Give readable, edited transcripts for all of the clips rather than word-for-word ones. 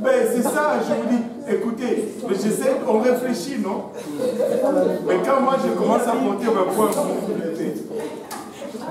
Ben, c'est ça, je vous dis. Écoutez, mais j'essaie, on réfléchit, non? Mais quand moi je commence à monter mes points,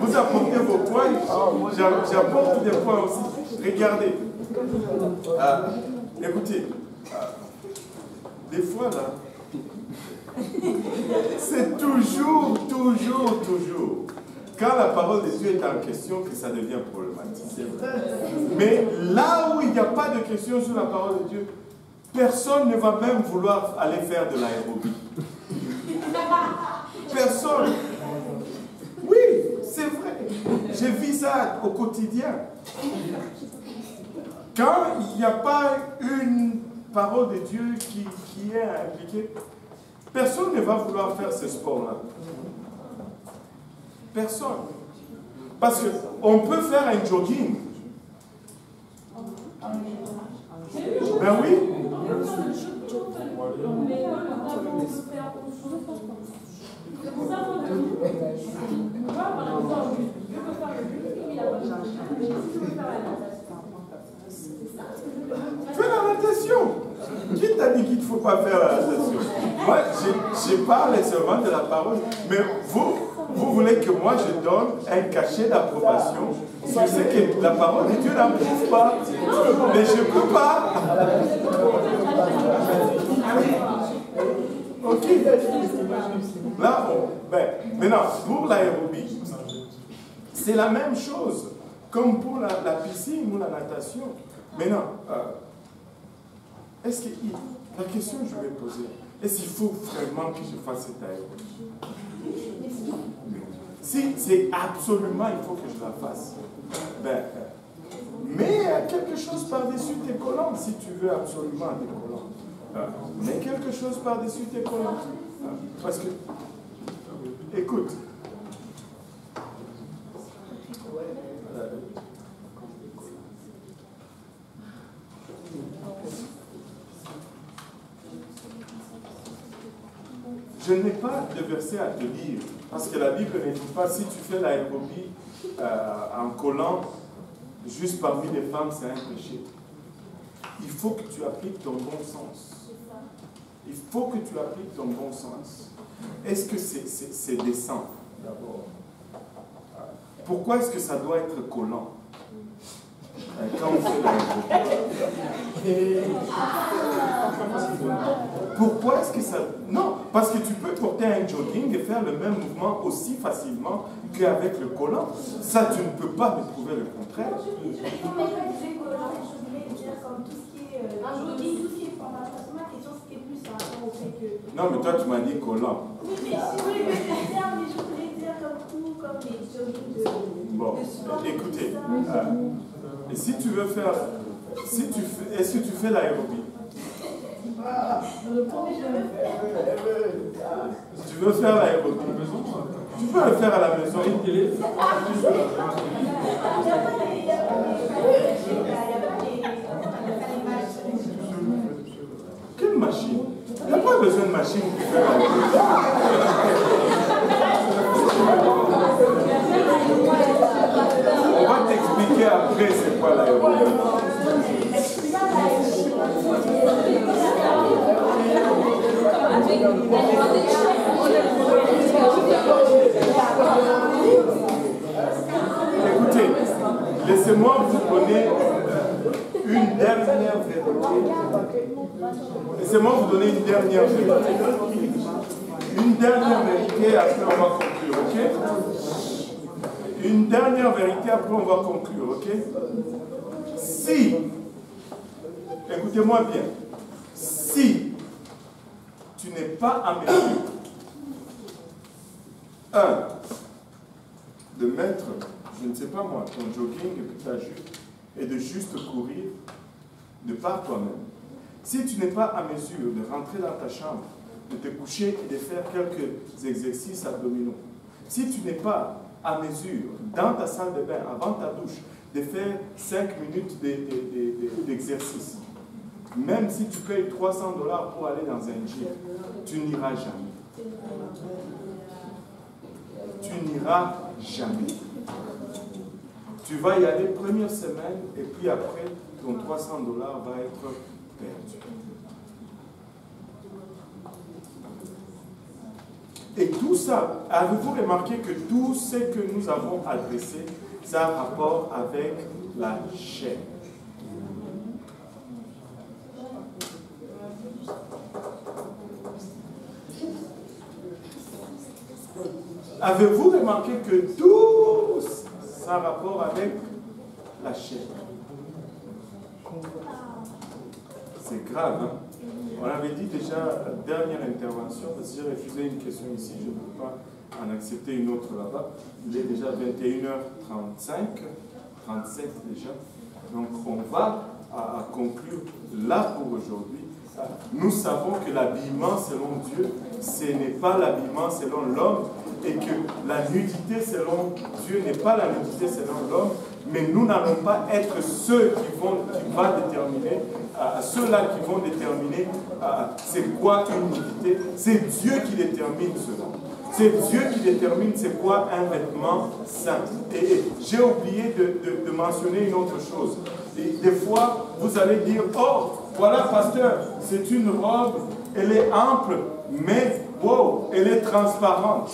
vous apportez vos points, j'apporte des points aussi. Regardez. Écoutez, des fois là, c'est toujours. Quand la parole de Dieu est en question, que ça devient problématique, c'est vrai. Mais là où il n'y a pas de question sur la parole de Dieu, personne ne va même vouloir aller faire de l'aérobie. Personne. Oui, c'est vrai. Je vis ça au quotidien. Quand il n'y a pas une parole de Dieu qui est impliquée, personne ne va vouloir faire ce sport-là. Personne. Parce qu'on peut faire un jogging. Ben oui. Fais la natation. Qui t'a dit qu'il ne faut pas faire la natation? Moi, je parle seulement de la parole. Mais vous voulez que moi je donne un cachet d'approbation sur ce que la parole de Dieu n'approuve pas. Mais je ne peux pas. Ok. Là, maintenant, pour l'aérobie, c'est la même chose. Comme pour la piscine ou la natation. Maintenant, est-ce que la question que je vais poser, est-ce qu'il faut vraiment que je fasse cette aérobie? Si c'est absolument, il faut que je la fasse. Mets quelque chose par-dessus tes collants, si tu veux absolument des collants. Mets quelque chose par-dessus tes collants. Parce que, écoute, je n'ai pas de verset à te lire, parce que la Bible ne dit pas si tu fais l'aérobie en collant juste parmi les femmes, c'est un péché. Il faut que tu appliques ton bon sens. Il faut que tu appliques ton bon sens. Est-ce que c'est décent, d'abord? Pourquoi est-ce que ça doit être collant quand on fait l'aérobie? Pourquoi est-ce que ça... Non, parce que tu peux porter un jogging et faire le même mouvement aussi facilement qu'avec le collant. Ça, tu ne peux pas me prouver le contraire. Je voulais dire comme tout ce qui est un jogging, tout ce qui est formation. Ma question, c'était plus par rapport au fait que... Non, mais toi, tu m'as dit collant. Oui, mais je voulais dire comme tout, comme les joggings de sport. Écoutez, et si tu veux faire... est-ce que tu fais l'aérobie? Tu veux faire l'aérobie? Tu peux le faire à la maison. Quelle machine? Il n'y a pas besoin de machine pour faire l'aérobie. On va t'expliquer après c'est quoi l'aérobie. Écoutez, laissez-moi vous donner une dernière vérité. Laissez-moi vous donner une dernière vérité. Une dernière vérité, après on va conclure, ok? Une dernière vérité, après on va conclure, ok? Si, écoutez-moi bien, si tu n'es pas à mesure, de mettre, je ne sais pas moi, ton jogging et puis ta jupe, et de juste courir de par toi-même. Si tu n'es pas à mesure de rentrer dans ta chambre, de te coucher et de faire quelques exercices abdominaux, si tu n'es pas à mesure, dans ta salle de bain, avant ta douche, de faire 5 minutes d'exercice, même si tu payes $300 pour aller dans un gym, tu n'iras jamais. Tu n'iras jamais. Tu vas y aller première semaine et puis après, ton $300 va être perdu. Et tout ça, avez-vous remarqué que tout ce que nous avons adressé, ça a rapport avec la chair. Avez-vous remarqué que tout ça a rapport avec la chair? C'est grave, hein? On avait dit déjà, dernière intervention, parce que j'ai refusé une question ici, je ne peux pas en accepter une autre là-bas. Il est déjà 21h35, 37 déjà. Donc on va conclure là pour aujourd'hui. Nous savons que l'habillement selon Dieu, ce n'est pas l'habillement selon l'homme, et que la nudité selon Dieu n'est pas la nudité selon l'homme, mais nous n'allons pas être ceux qui vont déterminer, ceux-là qui vont déterminer c'est quoi une nudité. C'est Dieu qui détermine cela. C'est Dieu qui détermine c'est quoi un vêtement saint. Et j'ai oublié de mentionner une autre chose. Et des fois, vous allez dire, oh, voilà, pasteur, c'est une robe, elle est ample, mais wow, elle est transparente.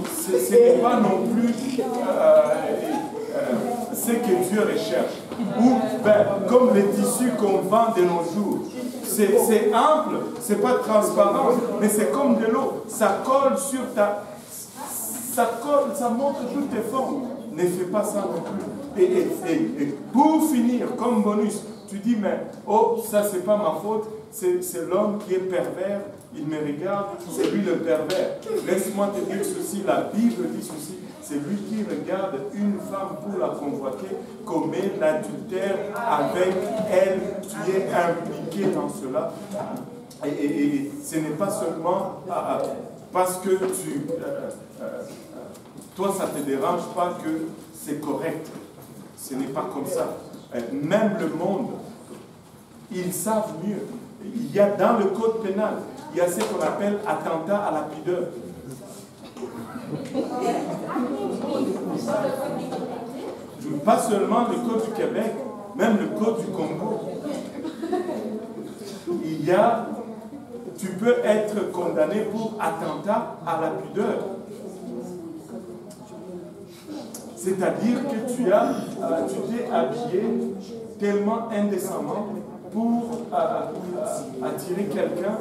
Ce n'est pas non plus ce que Dieu recherche. Ou comme les tissus qu'on vend de nos jours. C'est ample, c'est pas transparent, mais c'est comme de l'eau. Ça colle sur ta... Ça colle, ça montre toutes tes formes. Ne fais pas ça non plus. Et pour finir, comme bonus, tu dis, mais oh, ça c'est pas ma faute, c'est l'homme qui est pervers, il me regarde, c'est lui le pervers. Laisse-moi te dire ceci, la Bible dit ceci, c'est lui qui regarde une femme pour la convoiter, commet l'adultère avec elle, tu es impliqué dans cela. Et ce n'est pas seulement parce que toi ça ne te dérange pas que c'est correct. Ce n'est pas comme ça. Même le monde, ils savent mieux. Il y a dans le code pénal, il y a ce qu'on appelle attentat à la pudeur. Pas seulement le code du Québec, même le code du Congo. Il y a, tu peux être condamné pour attentat à la pudeur. C'est-à-dire que tu t'es habillé tellement indécemment pour attirer quelqu'un,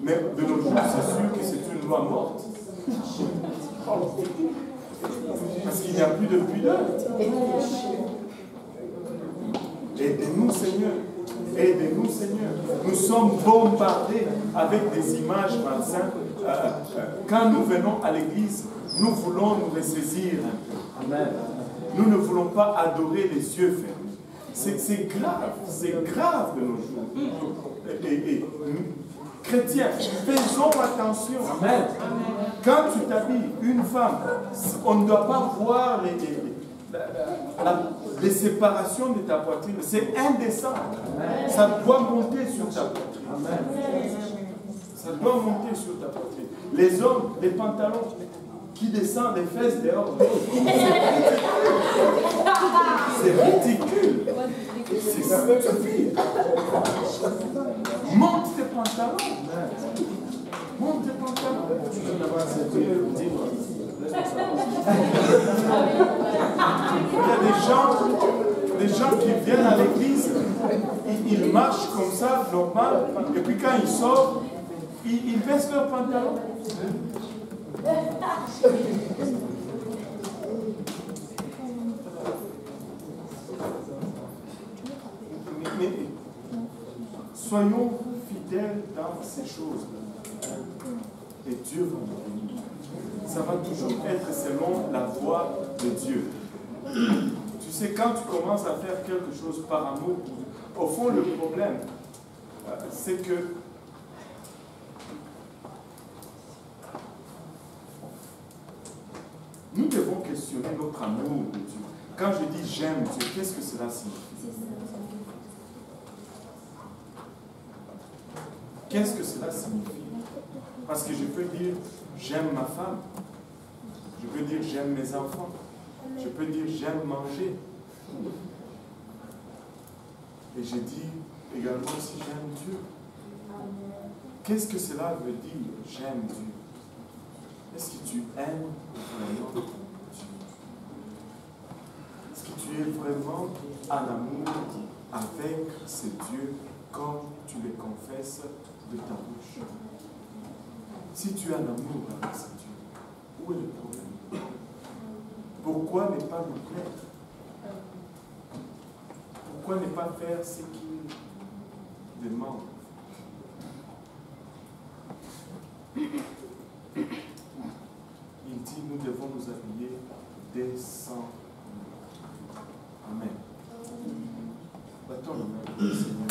mais de nos jours, c'est sûr que c'est une loi morte. Parce qu'il n'y a plus de pudeur. Aidez-nous, Seigneur. Aidez-nous, Seigneur. Nous sommes bombardés avec des images malsaines. Quand nous venons à l'église, nous voulons nous ressaisir un peu. Amen. Nous ne voulons pas adorer les yeux fermés. C'est grave de nos jours. Chrétiens, faisons attention. Amen. Quand tu t'habilles, une femme, on ne doit pas voir les séparations de ta poitrine. C'est indécent. Amen. Ça doit monter sur ta poitrine. Amen. Ça doit monter sur ta poitrine. Les hommes, les pantalons qui descendent les fesses dehors. C'est ridicule. C'est stupide. Monte tes pantalons. Monte tes pantalons. Il y a des gens qui viennent à l'église, ils marchent comme ça, normal, et puis quand ils sortent, ils baissent leurs pantalons. Mais soyons fidèles dans ces choses-là. Et Dieu va nous bénir. Ça va toujours être selon la voie de Dieu. Tu sais, quand tu commences à faire quelque chose par amour, au fond, le problème, c'est que nous devons questionner notre amour de Dieu. Quand je dis j'aime Dieu, qu'est-ce que cela signifie? Qu'est-ce que cela signifie? Parce que je peux dire j'aime ma femme, je peux dire j'aime mes enfants, je peux dire j'aime manger. Et je dis également si j'aime Dieu. Qu'est-ce que cela veut dire, j'aime Dieu? Est-ce que tu aimes vraiment Dieu? Est-ce que tu es vraiment en amour avec ce Dieu comme tu le confesses de ta bouche? Si tu es en amour avec ce Dieu, où est le problème? Pourquoi ne pas nous plaire? Pourquoi ne pas faire ce qu'il demande? Il dit, nous devons nous habiller décemment. Amen. Battons la main du Seigneur.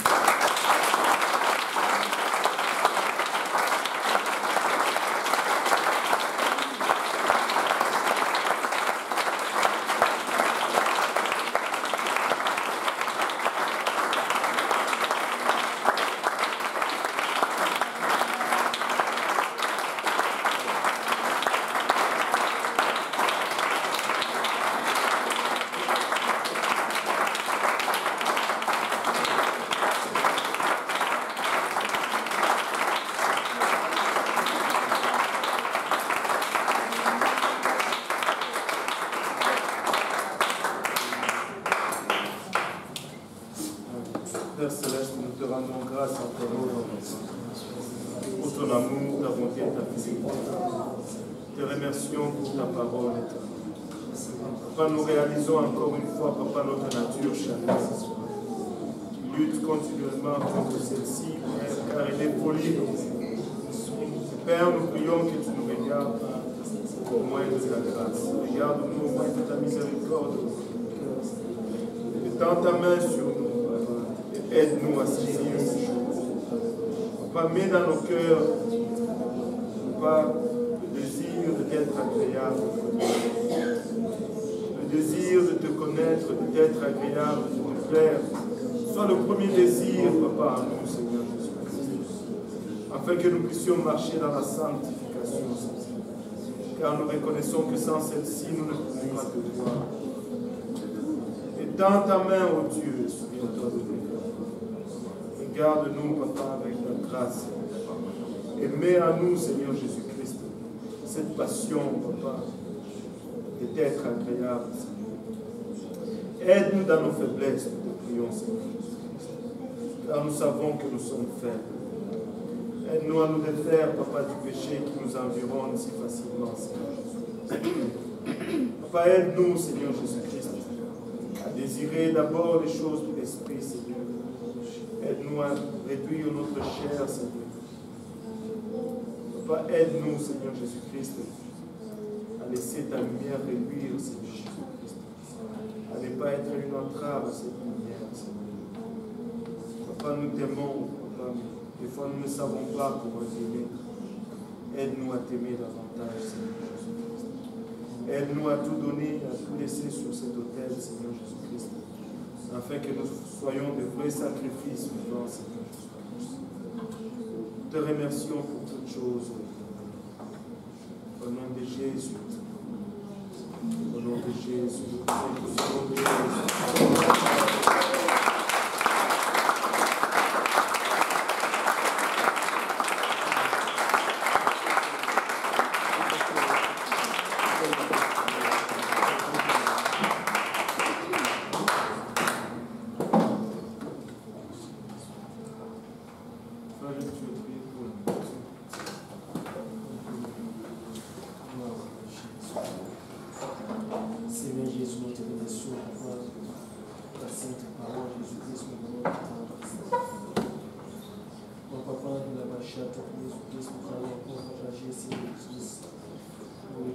Père Céleste, nous te rendons grâce encore pour ton amour, ta bonté et ta fidélité. Te remercions pour ta parole éternelle. Papa, nous réalisons encore une fois, Papa, notre nature charnelle, qui lutte continuellement contre celle-ci, car elle est folie. Père, nous prions que tu nous regardes au moins de ta grâce. Regarde-nous au moins de ta miséricorde. Étends ta main sur nous. Aide-nous à saisir les choses. Papa, mets dans nos cœurs, Papa, le désir d'être agréable, le désir de te connaître, d'être agréable, de te plaire. Soit le premier désir, Papa, en nous, Seigneur Jésus-Christ, afin que nous puissions marcher dans la sanctification, car nous reconnaissons que sans celle-ci, nous ne pouvons pas te voir. Et dans ta main, ô Dieu, souviens-toi de nous. Garde-nous, Papa, avec ta grâce. Et mets en nous, Seigneur Jésus-Christ, cette passion, Papa, d'être agréable, Seigneur. Aide-nous dans nos faiblesses, nous te prions, Seigneur Jésus-Christ. Car nous savons que nous sommes faibles. Aide-nous à nous défaire, Papa, du péché qui nous environne si facilement, Seigneur Jésus-Christ. Papa, aide-nous, Seigneur Jésus-Christ, à désirer d'abord les choses de l'Esprit, Seigneur. Aide-nous à réduire notre chair, Seigneur. Papa, aide-nous, Seigneur Jésus-Christ, à laisser ta lumière réduire, Seigneur Jésus-Christ. À ne pas être une entrave à cette lumière, Seigneur. Papa, nous t'aimons, Papa, mais des fois nous ne savons pas comment t'aimer. Aide-nous à t'aimer davantage, Seigneur Jésus-Christ. Aide-nous à tout donner, à tout laisser sur cet autel, Seigneur Jésus-Christ, afin que nous soyons de vrais sacrifices vivants, Seigneur Jésus-Christ. Nous te remercions pour toutes choses. Au nom de Jésus. Au nom de Jésus. Au nom de Jésus.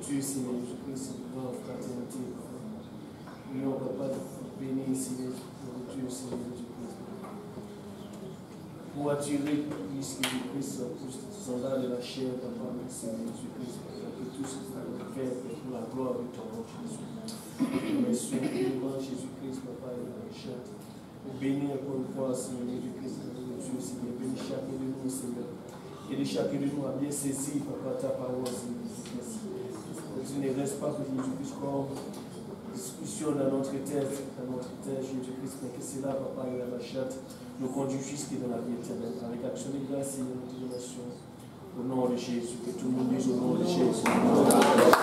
Dieu, Seigneur Jésus-Christ, dans la fraternité. Nous, on ne va pas bénir, Seigneur Dieu, Seigneur Jésus-Christ. Pour attirer plus Jésus-Christ, pour s'en de la chair, Papa, Seigneur Jésus-Christ, pour que tout ce que nous faisons pour la gloire de ton nom, Jésus. Merci, nous, Jésus-Christ, Papa, et la chante. Pour bénir encore une fois, Seigneur Jésus-Christ, Dieu, Seigneur, bénis chacun de nous, Seigneur. Et de chacun de nous a bien saisi, Papa, ta parole, Seigneur Jésus-Christ. Tu ne reste pas que Jésus-Christ comme discussion dans notre tête, Jésus-Christ, mais que c'est là, Papa, il y a la chatte, nous conduis jusque dans la vie éternelle. Avec action de grâce et de notre donation, au nom de Jésus, que tout le monde dise au nom de Jésus.